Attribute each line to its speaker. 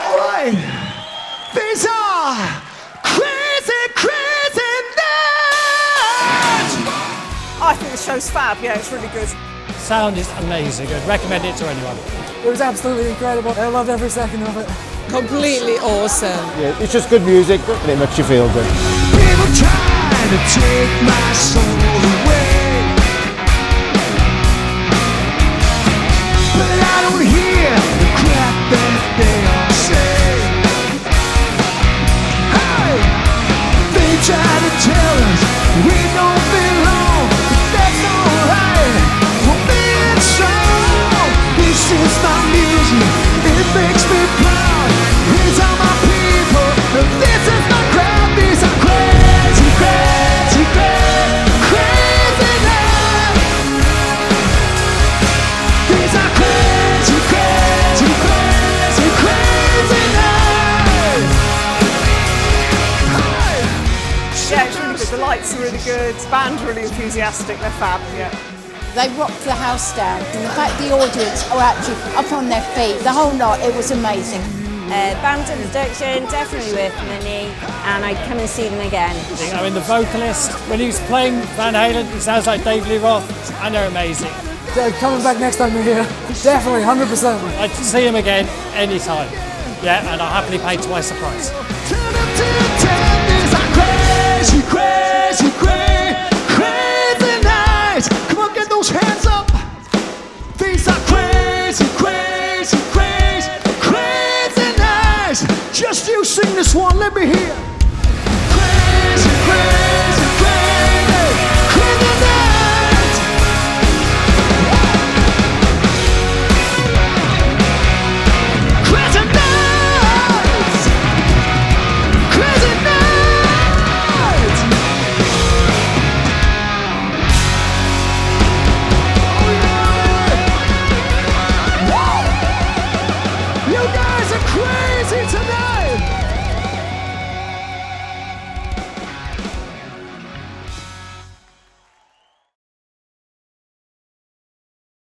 Speaker 1: Alright, these are crazy, crazy nights.
Speaker 2: I think the show's fab, yeah, it's really good.
Speaker 3: Sound is amazing. I'd recommend it to anyone.
Speaker 4: It was absolutely incredible. I loved every second of it.
Speaker 5: Completely awesome.
Speaker 6: Yeah, it's just good music and it makes you feel good.
Speaker 1: People try to take my soul away, but I don't hear the crap that they all say. Hey, they try to tell us we don't belong, but that's alright. For me it's wrong. This is my music, it makes me proud. These are my people, this is my crowd. These are crazy, crazy, crazy, crazy nights. These are crazy, crazy, crazy, crazy nights.
Speaker 2: Yeah, it's really good. The lights are really good. The band's really enthusiastic. They're fab, yeah.
Speaker 7: They rocked the house down, and the fact the audience are actually up on their feet, the whole lot, it was amazing.
Speaker 8: Band introduction, definitely with Minnie, and I'd come and see them again.
Speaker 3: I mean, the vocalist, when he was playing Van Halen, it sounds like Dave Lee Roth, and they're amazing.
Speaker 4: They're coming back next time they're here. Definitely, 100%.
Speaker 3: I'd see him again anytime. Yeah, and I'll happily pay twice the price.
Speaker 1: Turn up to the 10, these are crazy, crazy, crazy, crazy nights. Come on, get those hands up. These are crazy, crazy, crazy, crazy nights. Just you sing this one, let me hear.